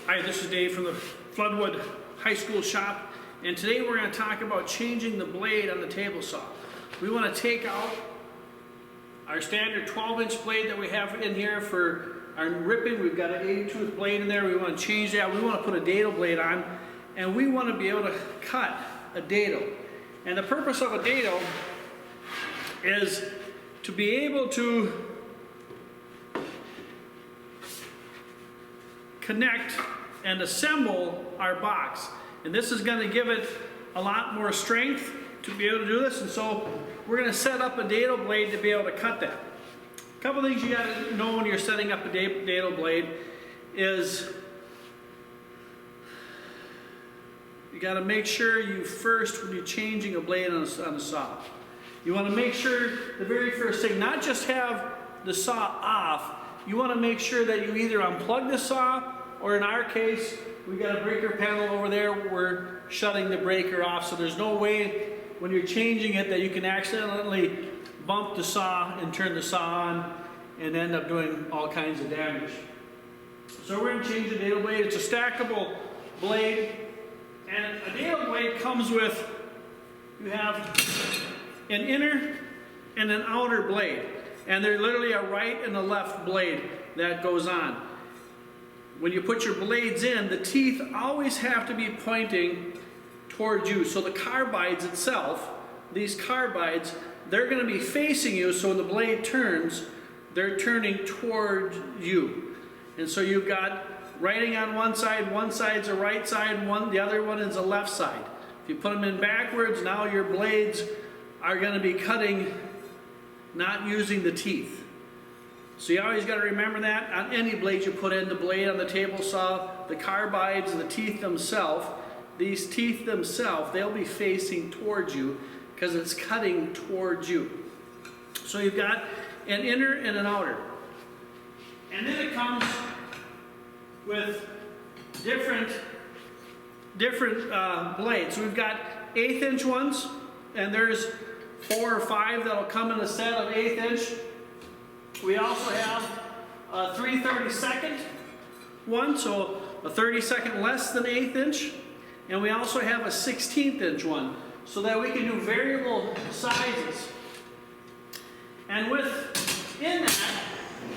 Hi, this is Dave from the Floodwood High School shop, and today we're going to talk about changing the blade on the table saw. We want to take out our standard 12-inch blade that we have in here for our ripping. We've got an 80-tooth blade in there. We want to change that. We want to put a dado blade on, and we want to be able to cut a dado. And the purpose of a dado is to be able to connect and assemble our box. And this is going to give it a lot more strength to be able to do this. And so we're going to set up a dado blade to be able to cut that. A couple things you got to know when you're setting up a dado blade is you got to make sure you first, when you're changing a blade on a saw, you want to make sure the very first thing, not just have the saw off, you want to make sure that you either unplug the saw, or in our case, we got a breaker panel over there, we're shutting the breaker off, so there's no way when you're changing it that you can accidentally bump the saw and turn the saw on and end up doing all kinds of damage. So we're going to change the dado blade. It's a stackable blade, and a dado blade comes with, you have an inner and an outer blade, and they're literally a right and a left blade that goes on. When you put your blades in, the teeth always have to be pointing towards you. So the carbides itself, these carbides, they're going to be facing you, so when the blade turns, they're turning toward you. And so you've got writing on one side's a right side, the other one is a left side. If you put them in backwards, now your blades are going to be cutting, not using the teeth. So you always got to remember that on any blade you put in, the blade on the table saw, the carbides and the teeth themselves, these teeth themselves, they'll be facing towards you because it's cutting towards you. So you've got an inner and an outer. And then it comes with different blades. So we've got 1/8 inch ones, and there's 4 or 5 that'll come in a set of 1/8 inch. We also have a 3/32 one, so a 32nd less than 1/8 inch. And we also have a 16th inch one, so that we can do variable sizes. And within that,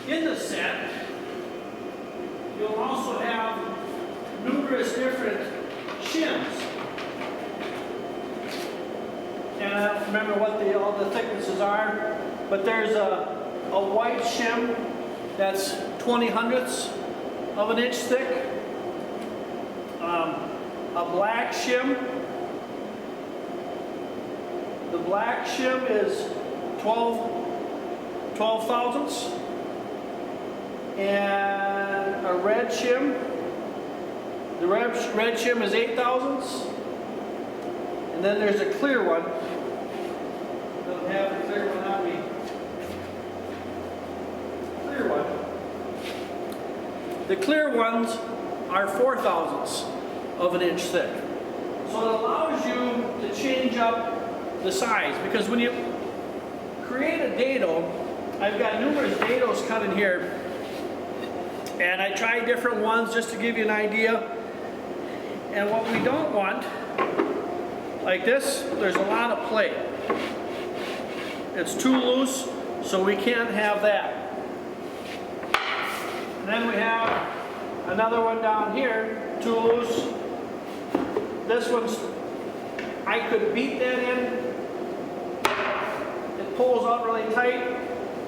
in the set, you'll also have numerous different shims. And I don't remember what all the thicknesses are, but there's a white shim that's 20/100ths of an inch thick, a black shim. The black shim is 12 thousandths, and a red shim. The red shim is 8 thousandths, and then there's a clear one. Don't have the clear one on me. The clear ones are 4 thousandths of an inch thick. So it allows you to change up the size, because when you create a dado, I've got numerous dados cut in here, and I tried different ones just to give you an idea. And what we don't want, like this, there's a lot of play. It's too loose, so we can't have that. Then we have another one down here, too loose. This one's, I could beat that in. It pulls out really tight.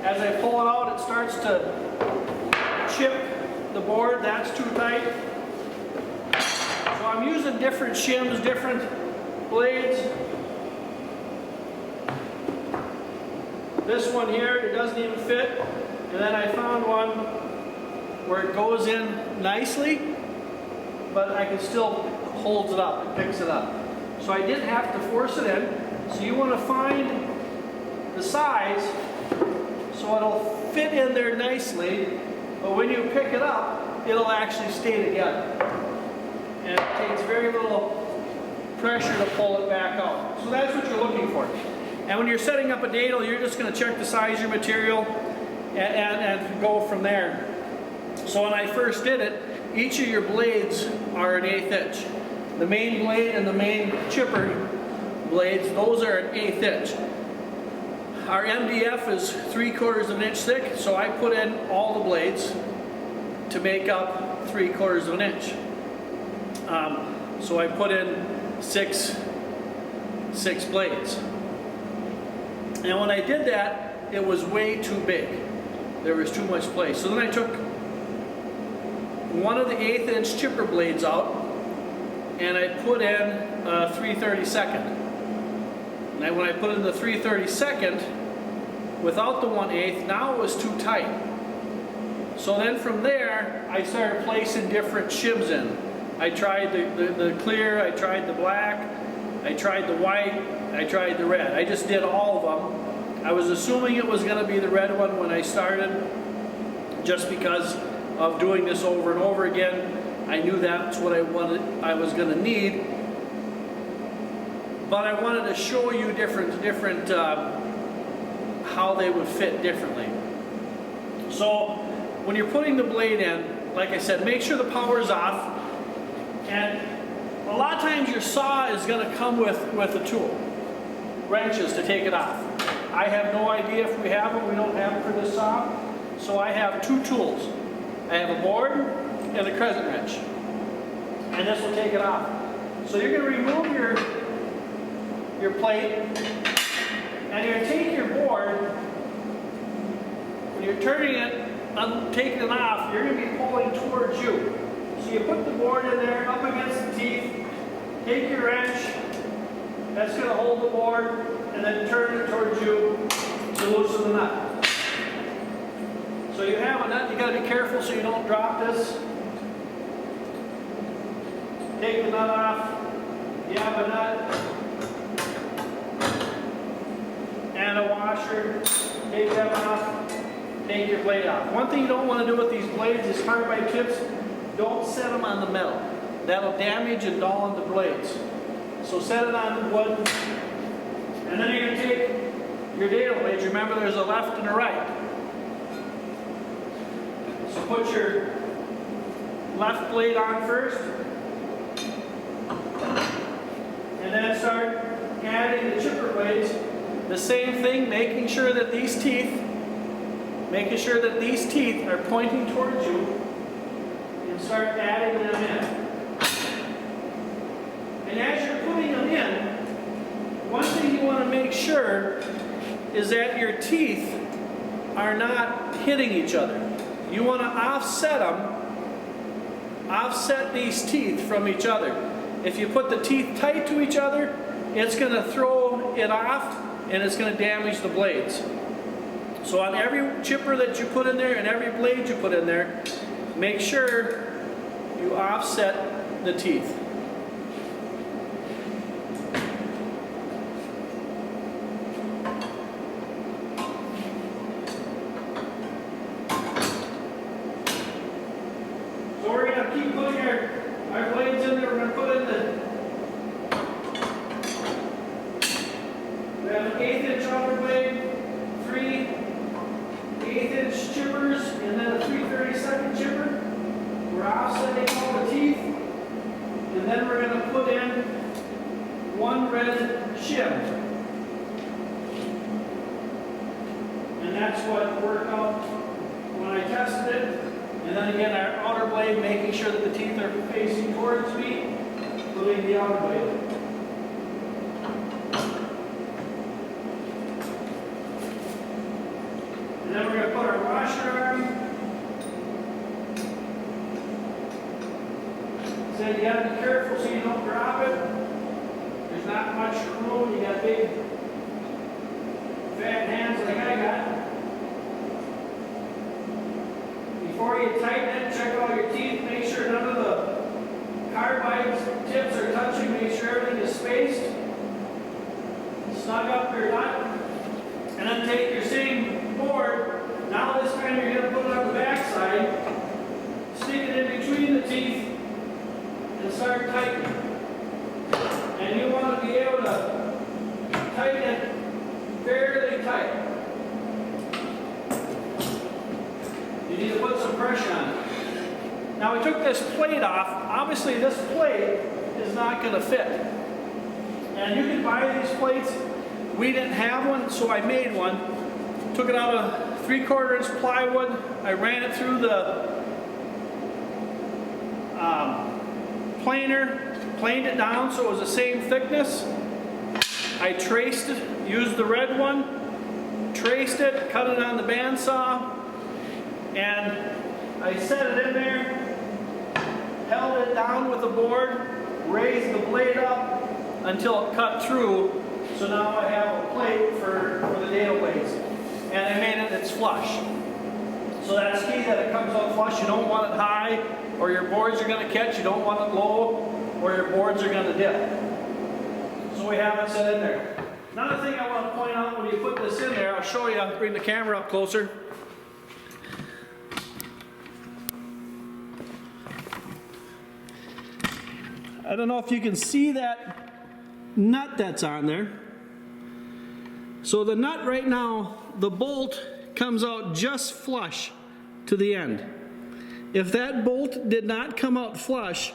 As I pull it out, it starts to chip the board. That's too tight. So I'm using different shims, different blades. This one here, it doesn't even fit. And then I found one where it goes in nicely, but I can still hold it up, it picks it up. So I didn't have to force it in. So you want to find the size so it'll fit in there nicely, but when you pick it up, it'll actually stay together. And it takes very little pressure to pull it back out. So that's what you're looking for. And when you're setting up a dado, you're just going to check the size of your material and go from there. So when I first did it, each of your blades are an 1/8 inch. The main blade and the main chipper blades, those are an 1/8 inch. Our MDF is 3/4 of an inch thick, so I put in all the blades to make up 3/4 of an inch. So I put in six blades. And when I did that, it was way too big. There was too much place. So then I took one of the 1/8 inch chipper blades out and I put in a 3/32. And when I put in the 3/32 without the 1/8, now it was too tight. So then from there, I started placing different shims in. I tried the clear, I tried the black, I tried the white, I tried the red. I just did all of them. I was assuming it was going to be the red one when I started, just because of doing this over and over again. I knew that's what I was going to need. But I wanted to show you different how they would fit differently. So when you're putting the blade in, like I said, make sure the power's off. And a lot of times your saw is going to come with a tool, wrenches to take it off. I have no idea if we have them. We don't have them for this saw. So I have two tools. I have a board and a crescent wrench. And this will take it off. So you're going to remove your plate, and you're going to take your board. When you're turning it, taking it off, you're going to be pulling towards you. So you put the board in there up against the teeth, take your wrench, that's going to hold the board, and then turn it towards you to loosen the nut. So you have a nut, you got to be careful so you don't drop this. Take the nut off, you have a nut, and a washer, take that off, take your blade off. One thing you don't want to do with these blades is carbide tips, don't set them on the metal. That'll damage and dull the blades. So set it on the wood, and then you're going to take your dado blades. Remember there's a left and a right. So put your left blade on first, and then start adding the chipper blades. The same thing, making sure that these teeth are pointing towards you, and start adding them in. And as you're putting them in, one thing you want to make sure is that your teeth are not hitting each other. You want to offset these teeth from each other. If you put the teeth tight to each other, it's going to throw it off and it's going to damage the blades. So on every chipper that you put in there and every blade you put in there, make sure you offset the teeth. So we're going to keep putting our blades in there. We're going to put in we have an 1/8 inch outer blade, 3 1/8 inch chippers, and then a 3/32 chipper. We're offsetting all the teeth, and then we're going to put in one red shim. And that's what worked out when I tested it. And then again, our outer blade, making sure that the teeth are facing towards me, putting the outer blade. And then we're going to put our washer arm. So you got to be careful so you don't drop it. There's not much room. You got big, fat hands like I got. Before you tighten it, check all your teeth. Make sure none of the carbide tips are touching. Make sure everything is spaced. Snug up your nut. And then take your same board. Now this time you're going to put it on the back side. Stick it in between the teeth. And start tightening. And you want to be able to tighten it fairly tight. You need to put some pressure on it. Now we took this plate off. Obviously this plate is not going to fit. And you can buy these plates. We didn't have one, so I made one. Took it out of 3/4 inch plywood. I ran it through the planer, planed it down so it was the same thickness. I traced it, used the red one, traced it, cut it on the bandsaw, and I set it in there, held it down with the board, raised the blade up until it cut through. So now I have a plate for the Dado blades. And I made it, it's flush. So that's key, that it comes out flush. You don't want it high or your boards are going to catch. You don't want it low or your boards are going to dip. So we have it set in there. Another thing I want to point out when you put this in there, I'll show you, I'll bring the camera up closer. I don't know if you can see that nut that's on there. So the nut right now, the bolt comes out just flush to the end. If that bolt did not come out flush,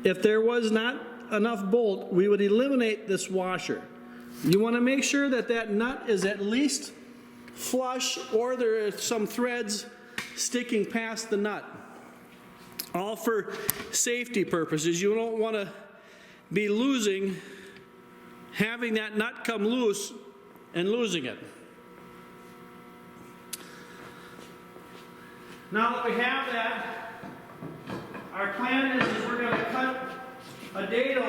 if there was not enough bolt, we would eliminate this washer. You want to make sure that that nut is at least flush, or there are some threads sticking past the nut. All for safety purposes. You don't want to be having that nut come loose and losing it. Now that we have that, our plan is we're going to cut a dado,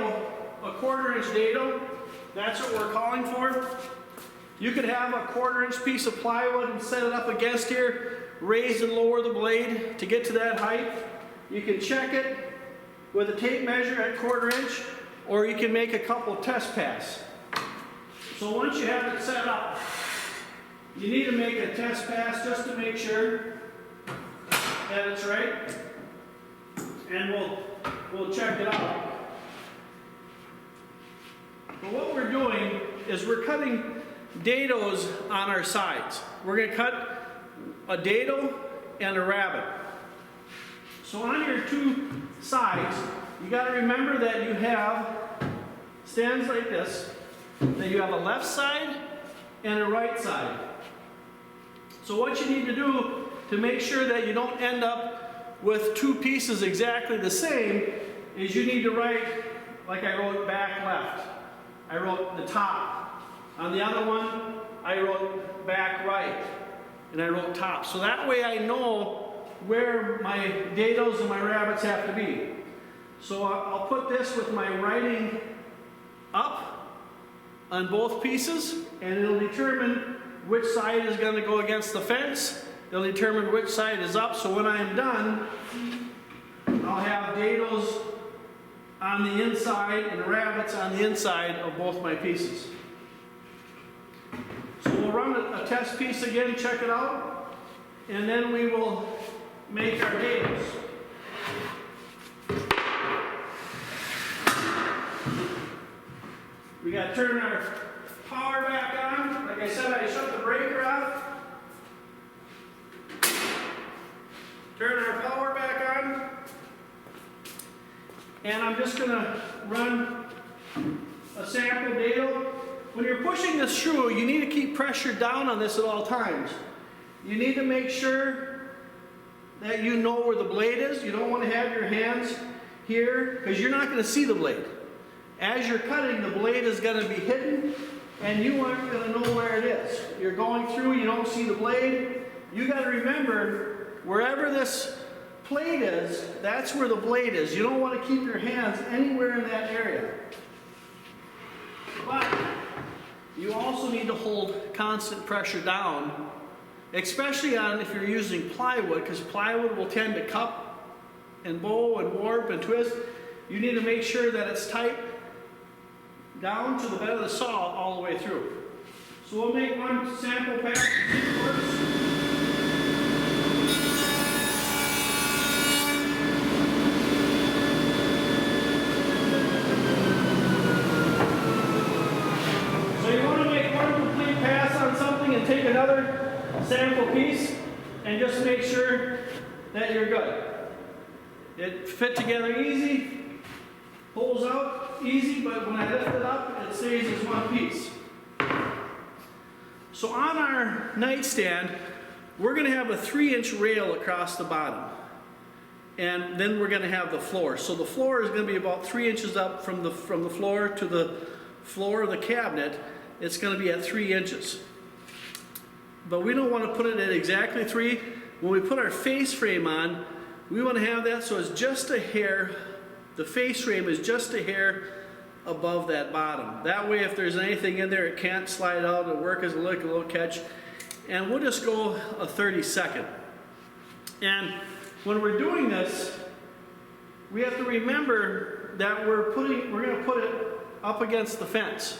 a 1/4 inch dado. That's what we're calling for. You could have a 1/4 inch piece of plywood and set it up against here, raise and lower the blade to get to that height. You can check it with a tape measure at 1/4 inch, or you can make a couple test passes. So once you have it set up, you need to make a test pass just to make sure that it's right, and we'll check it out. But what we're doing is we're cutting dados on our sides. We're going to cut a dado and a rabbit. So on your two sides, you got to remember that you have stands like this, that you have a left side and a right side. So what you need to do to make sure that you don't end up with two pieces exactly the same is you need to write, like I wrote back left. I wrote the top. On the other one, I wrote back right. And I wrote top. So that way I know where my dados and my rabbits have to be. So I'll put this with my writing up on both pieces, and it'll determine which side is going to go against the fence. It'll determine which side is up, so when I'm done, I'll have dados on the inside and rabbits on the inside of both my pieces. So we'll run a test piece again, check it out, and then we will make our dados. We got to turn our power back on. Like I said, I shut the breaker off. Turn our power back on. And I'm just going to run a sample dado. When you're pushing this screw, you need to keep pressure down on this at all times. You need to make sure that you know where the blade is. You don't want to have your hands here, because you're not going to see the blade. As you're cutting, the blade is going to be hidden, and you aren't going to know where it is. You're going through, you don't see the blade. You got to remember, wherever this plate is, that's where the blade is. You don't want to keep your hands anywhere in that area. But you also need to hold constant pressure down, especially on if you're using plywood, because plywood will tend to cup and bow and warp and twist. You need to make sure that it's tight down to the bed of the saw all the way through. So we'll make one sample pass to see if it works. So you want to make one complete pass on something and take another sample piece and just make sure that you're good. It fit together easy, pulls out easy, but when I lift it up, it stays as one piece. So on our nightstand, we're going to have a 3-inch rail across the bottom. And then we're going to have the floor. So the floor is going to be about 3 inches up from the floor to the floor of the cabinet. It's going to be at 3 inches. But we don't want to put it at exactly 3. When we put our face frame on, we want to have that so it's just a hair, the face frame is just a hair above that bottom. That way if there's anything in there, it can't slide out, it'll work as a little catch. And we'll just go a 32nd. And when we're doing this, we have to remember that we're going to put it up against the fence.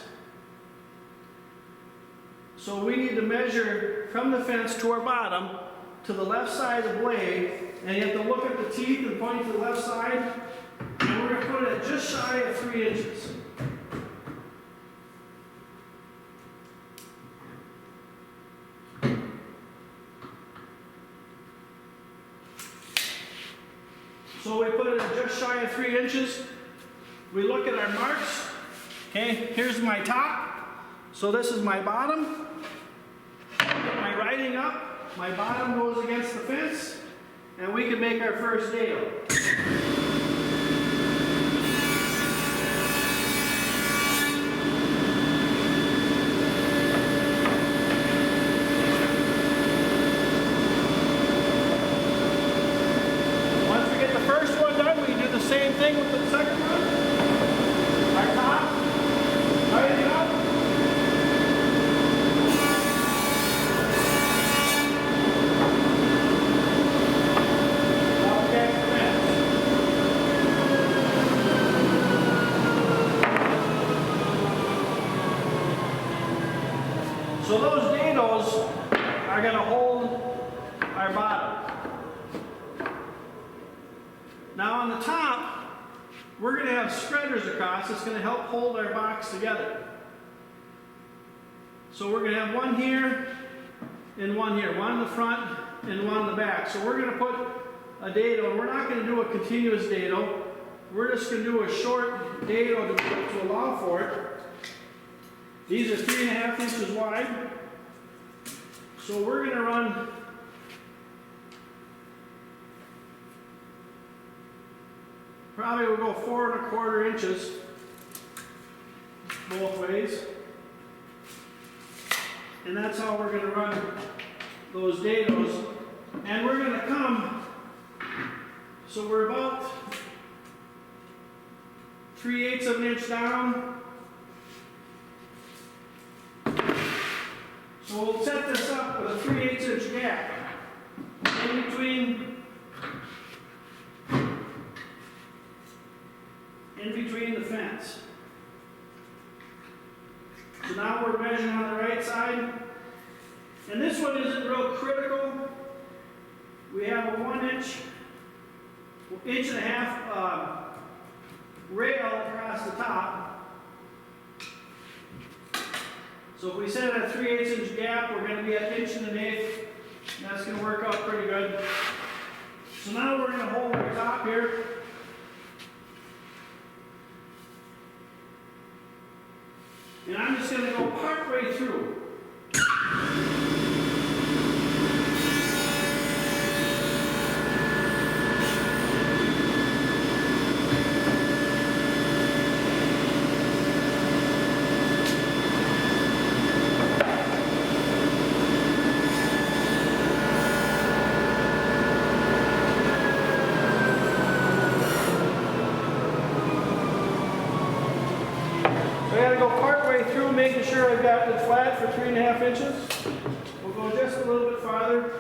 So we need to measure from the fence to our bottom to the left side of the blade, and you have to look at the teeth and point to the left side, and we're going to put it just shy of 3 inches. So we put it just shy of 3 inches. We look at our marks. Okay, here's my top. So this is my bottom. Get my writing up. My bottom goes against the fence. And we can make our first dado. Same thing with the second one. Our top, writing up. Okay, so those dados are going to hold our bottom. Now on the top, we're going to have spreaders across. It's going to help hold our box together. So we're going to have one here and one here. One in the front and one in the back. So we're going to put a dado. And we're not going to do a continuous dado. We're just going to do a short dado to allow for it. These are 3.5 inches wide. So we're going to run probably we'll go 4 1/4 inches both ways. And that's how we're going to run those dados. And we're going to come, so we're about 3/8 of an inch down. So we'll set this up with a 3/8 inch gap in between the fence. So now we're measuring on the right side. And this one isn't real critical. We have a 1 inch, 1.5 inch rail across the top. So if we set it at a 3/8 inch gap, we're going to be at 1 1/8 inches. That's going to work out pretty good. So now we're going to hold our top here. And I'm just going to go part way through. Making sure I've got it flat for 3.5 inches. We'll go just a little bit farther.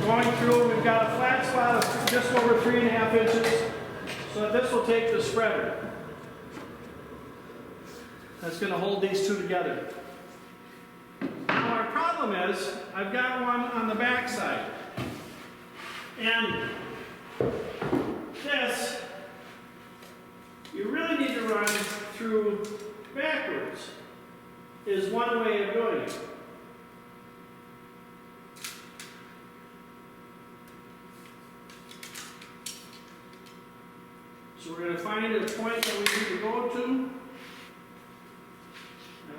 Going through, we've got a flat spot of just over 3.5 inches. take the spreader. That's going to hold these two together. Now our problem is, I've got one on the back side. And this, you really need to run through backwards, is one way of doing it. So we're going to find a point that we need to go to.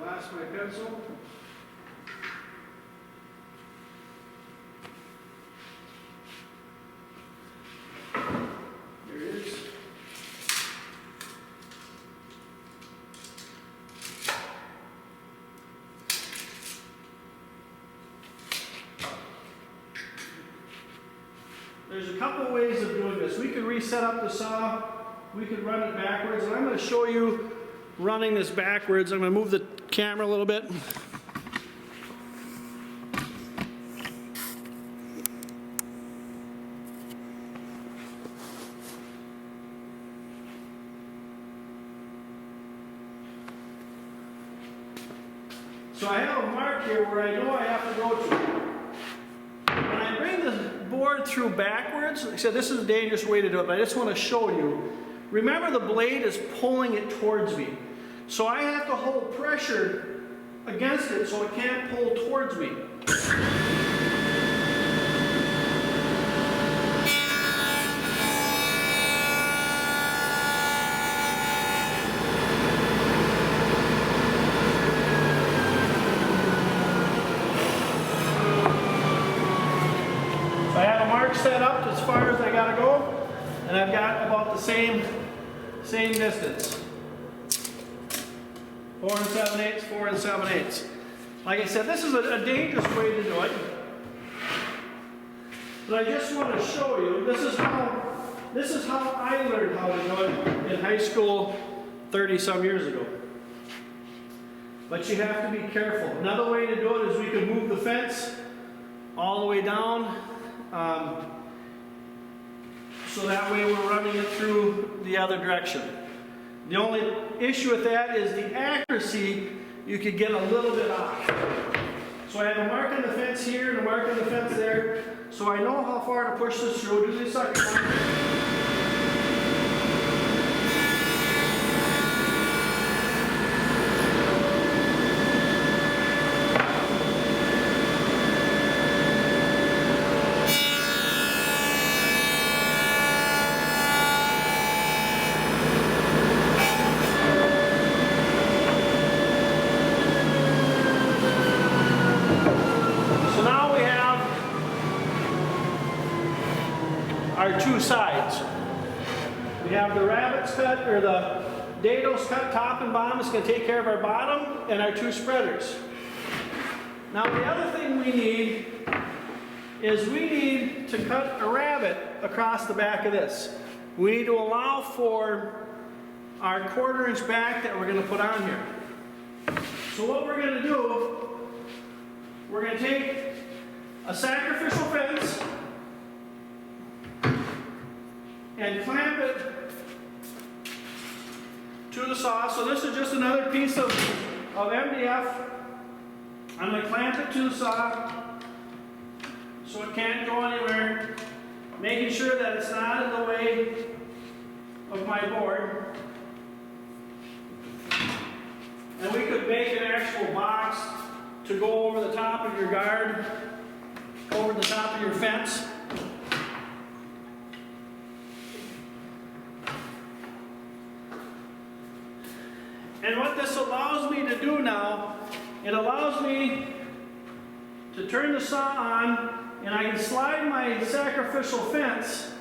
I lost my pencil. There it is. There's a couple ways of doing this. We could reset up the saw. We could run it backwards, and I'm going to show you running this backwards. I'm going to move the camera a little bit. So I have a mark here where I know I have to go to. When I bring the board through backwards, like I said, this is a dangerous way to do it, but I just want to show you. Remember, the blade is pulling it towards me. So I have to hold pressure against it so it can't pull towards me. So I have a mark set up as far as I gotta go, and I've got about the same distance. 4 7/8, 4 7/8. Like I said, this is a dangerous way to do it. But I just want to show you, this is how I learned how to do it in high school 30 some years ago. But you have to be careful. Another way to do it is we could move the fence all the way down. So that way we're running it through the other direction. The only issue with that is the accuracy, you could get a little bit off. So I have a mark on the fence here and a mark on the fence there, so I know how far to push this through. Do the second one. Our two sides. We have the rabbit's cut, or the Dado's cut top and bottom. It's going to take care of our bottom and our two spreaders. Now the other thing we need is we need to cut a rabbit across the back of this. We need to allow for our 1/4 inch back that we're going to put on here. So what we're going to do, we're going to take a sacrificial fence and clamp it to the saw. So this is just another piece of MDF. I'm going to clamp it to the saw so it can't go anywhere, making sure that it's not in the way of my board. And we could make an actual box to go over the top of your guard, over the top of your fence. And what this allows me to do now, it allows me to turn the saw on, and I can slide my sacrificial fence,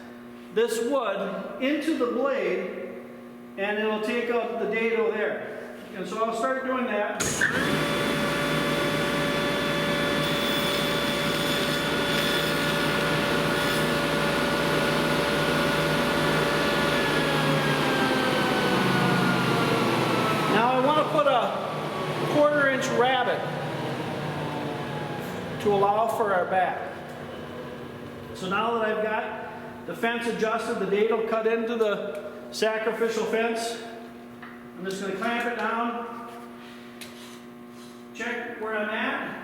this wood, into the blade, and it'll take out the dado there. And so I'll start doing that. Put a 1/4 inch rabbit to allow for our back. So now that I've got the fence adjusted, the dado cut into the sacrificial fence. I'm just going to clamp it down, check where I'm at.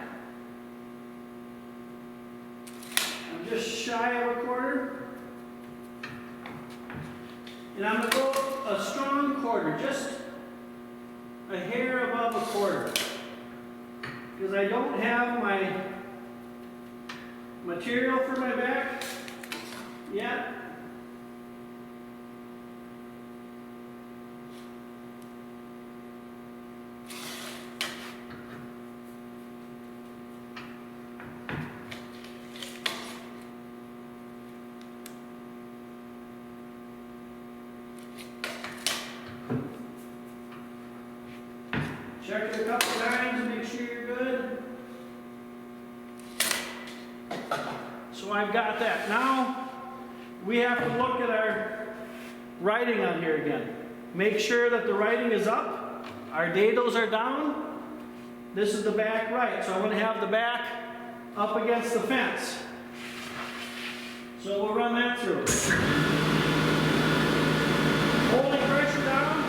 I'm just shy of a quarter. And I'm going to go a strong quarter, just a hair above a quarter. Because I don't have my material for my back yet. Check it a couple times, make sure you're good. So I've got that. Now we have to look at our writing on here again. Make sure that the writing is up, our dados are down. This is the back right, so I want to have the back up against the fence. So we'll run that through. Holding pressure down.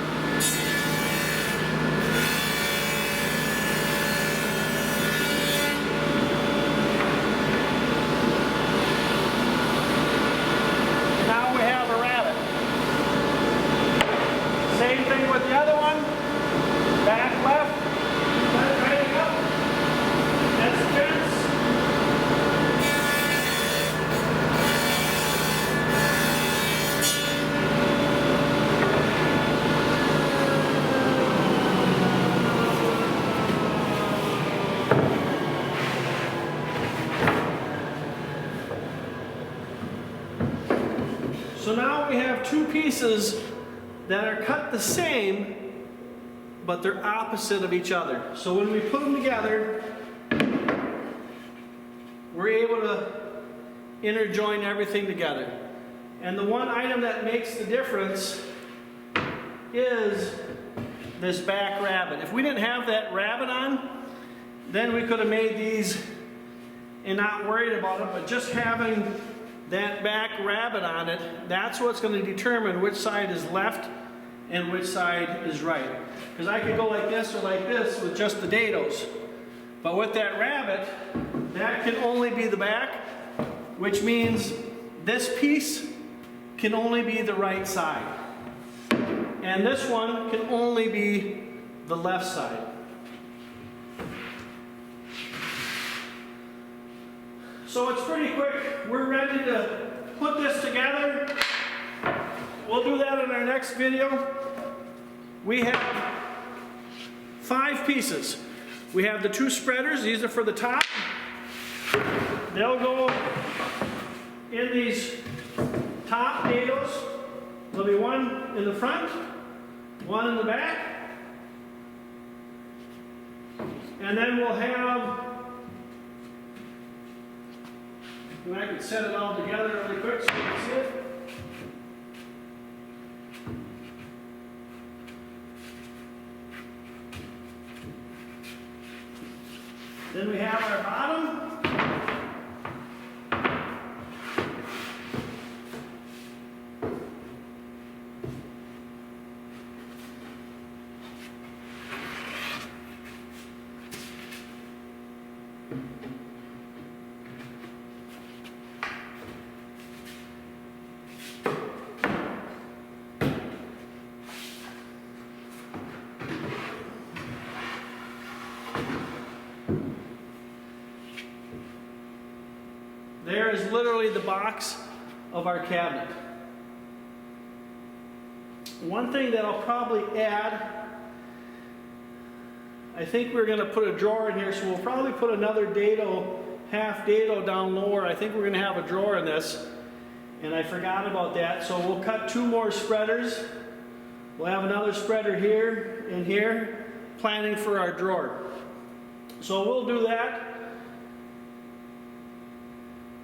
Same thing with the other one. Back left, right up. That's the fence. So now we have two pieces that are cut the same, but they're opposite of each other. So when we put them together, we're able to interjoin everything together. And the one item that makes the difference is this back rabbet. If we didn't have that rabbet on, then we could have made these and not worried about it, but just having that back rabbet on it, that's what's going to determine which side is left and which side is right. Because I could go like this or like this with just the dados. But with that rabbet, that can only be the back, which means this piece can only be the right side. And this one can only be the left side. So it's pretty quick. We're ready to put this together. We'll do that in our next video. We have 5 pieces. We have the 2 spreaders. These are for the top. They'll go in these top dados. There'll be one in the front, one in the back. And then we'll have, and I can set it all together really quick so you can see it. Then we have our bottom. There is literally the box of our cabinet. One thing that I'll probably add, I think we're going to put a drawer in here, so we'll probably put another dado, half dado down lower. I think we're going to have a drawer in this, and I forgot about that. So we'll cut 2 more spreaders. We'll have another spreader here and here, planning for our drawer. So we'll do that.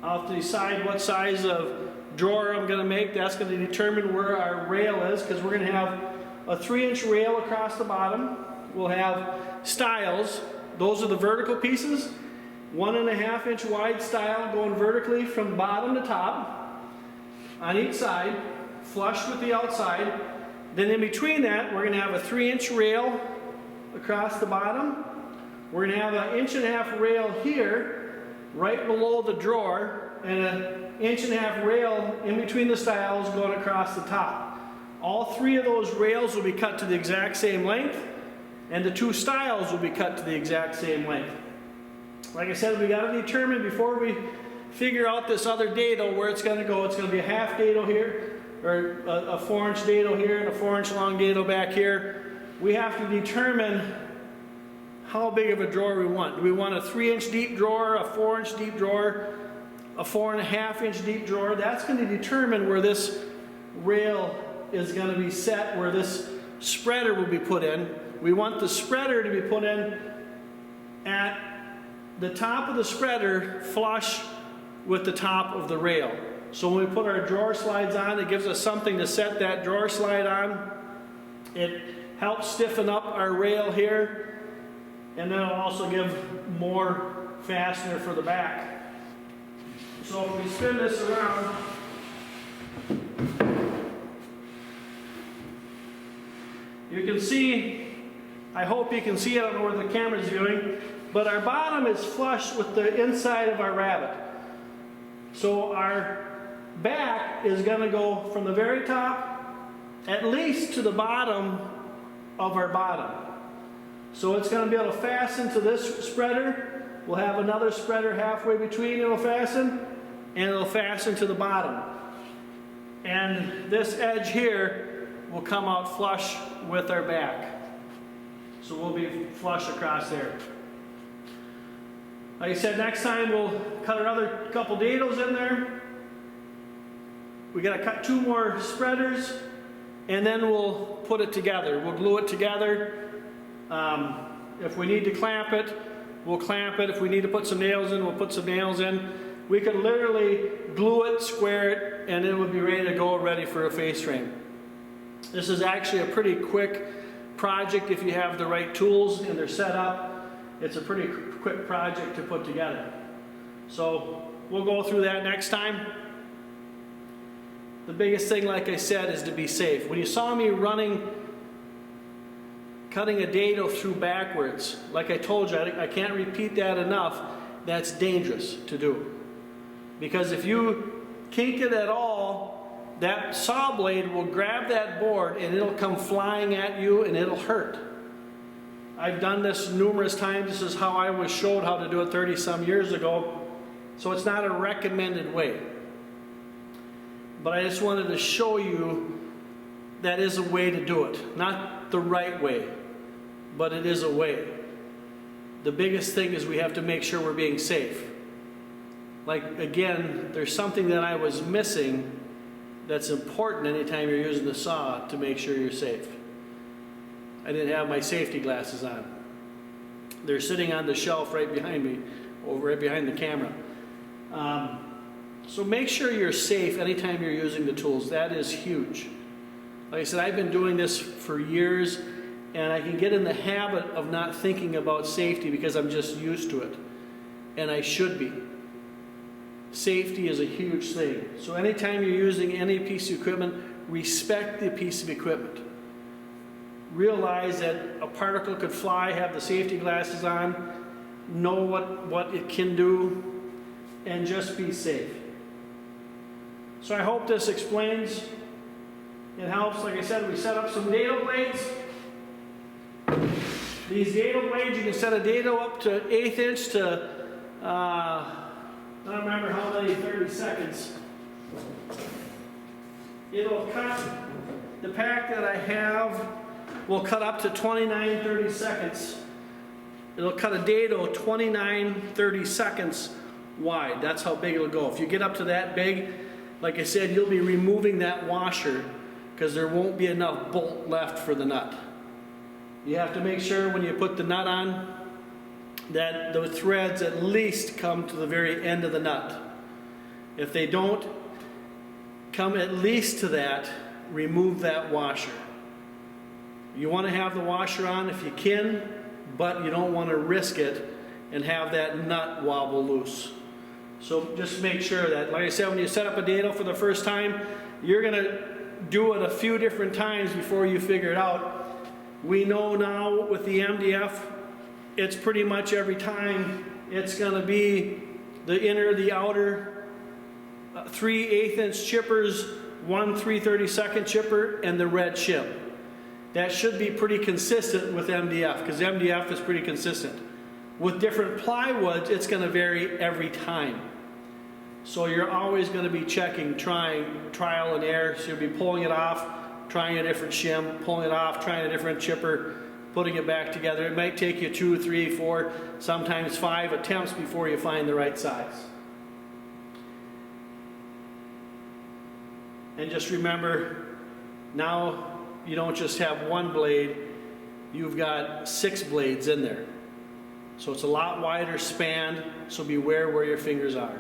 I'll have to decide what size of drawer I'm going to make. That's going to determine where our rail is, because we're going to have a 3-inch rail across the bottom. We'll have stiles. Those are the vertical pieces. 1.5 inch wide stile going vertically from bottom to top on each side. flush with the outside. Then in between that, we're going to have a 3-inch rail across the bottom. We're going to have an 1.5-inch rail here, right below the drawer, and an 1.5-inch rail in between the stiles going across the top. All 3 of those rails will be cut to the exact same length, and the 2 stiles will be cut to the exact same length. Like I said, we got to determine before we figure out this other dado where it's going to go. It's going to be a half dado here, or a 4-inch dado here, and a 4-inch long dado back here. We have to determine how big of a drawer we want. Do we want a 3-inch deep drawer, a 4-inch deep drawer, a 4.5-inch deep drawer? That's going to determine where this rail is going to be set, where this spreader will be put in. We want the spreader to be put in at the top of the spreader flush with the top of the rail. So when we put our drawer slides on, it gives us something to set that drawer slide on. It helps stiffen up our rail here, and then it'll also give more fastener for the back. So if we spin this around, you can see, I hope you can see, I don't know where the camera's viewing, but our bottom is flush with the inside of our rabbet. So our back is going to go from the very top at least to the bottom of our bottom. So it's going to be able to fasten to this spreader. We'll have another spreader halfway between, it'll fasten, and it'll fasten to the bottom. And this edge here will come out flush with our back. So we'll be flush across there. Like I said, next time we'll cut another couple dados in there. We got to cut 2 more spreaders, and then we'll put it together. We'll glue it together. If we need to clamp it, we'll clamp it. If we need to put some nails in, we'll put some nails in. We could literally glue it, square it, and it would be ready to go, ready for a face frame. This is actually a pretty quick project if you have the right tools and they're set up. It's a pretty quick project to put together. So we'll go through that next time. The biggest thing, like I said, is to be safe. When you saw me cutting a dado through backwards, like I told you, I can't repeat that enough, that's dangerous to do. Because if you kink it at all, that saw blade will grab that board and it'll come flying at you and it'll hurt. I've done this numerous times. This is how I was showed how to do it 30-some years ago. So it's not a recommended way. But I just wanted to show you that is a way to do it. Not the right way, but it is a way. The biggest thing is we have to make sure we're being safe. Like, again, there's something that I was missing that's important anytime you're using the saw to make sure you're safe. I didn't have my safety glasses on. They're sitting on the shelf right behind me, right behind the camera. So make sure you're safe anytime you're using the tools. That is huge. Like I said, I've been doing this for years, and I can get in the habit of not thinking about safety because I'm just used to it. And I should be. Safety is a huge thing. So anytime you're using any piece of equipment, respect the piece of equipment. Realize that a particle could fly, have the safety glasses on, know what it can do, and just be safe. So I hope this explains. It helps. Like I said, we set up some dado blades. These dado blades, you can set a dado up to 1/8 inch to, I don't remember how many, 30 seconds. It'll cut, the pack that I have will cut up to 29-30 seconds. It'll cut a dado 29-30 seconds wide. That's how big it'll go. If you get up to that big, like I said, you'll be removing that washer because there won't be enough bolt left for the nut. You have to make sure when you put the nut on that the threads at least come to the very end of the nut. If they don't come at least to that, remove that washer. You want to have the washer on if you can, but you don't want to risk it and have that nut wobble loose. So just make sure that, like I said, when you set up a dado for the first time, you're going to do it a few different times before you figure it out. We know now with the MDF, it's pretty much every time it's going to be the inner, the outer, 3 1/8" chippers, 1 3/32 chipper, and the red shim. That should be pretty consistent with MDF, because MDF is pretty consistent. With different plywoods, it's going to vary every time. So you're always going to be checking, trying, trial and error. So you'll be pulling it off, trying a different shim, pulling it off, trying a different chipper, putting it back together. It might take you 2, 3, 4, sometimes 5 attempts before you find the right size. And just remember, now you don't just have one blade, you've got 6 blades in there. So it's a lot wider span, so beware where your fingers are.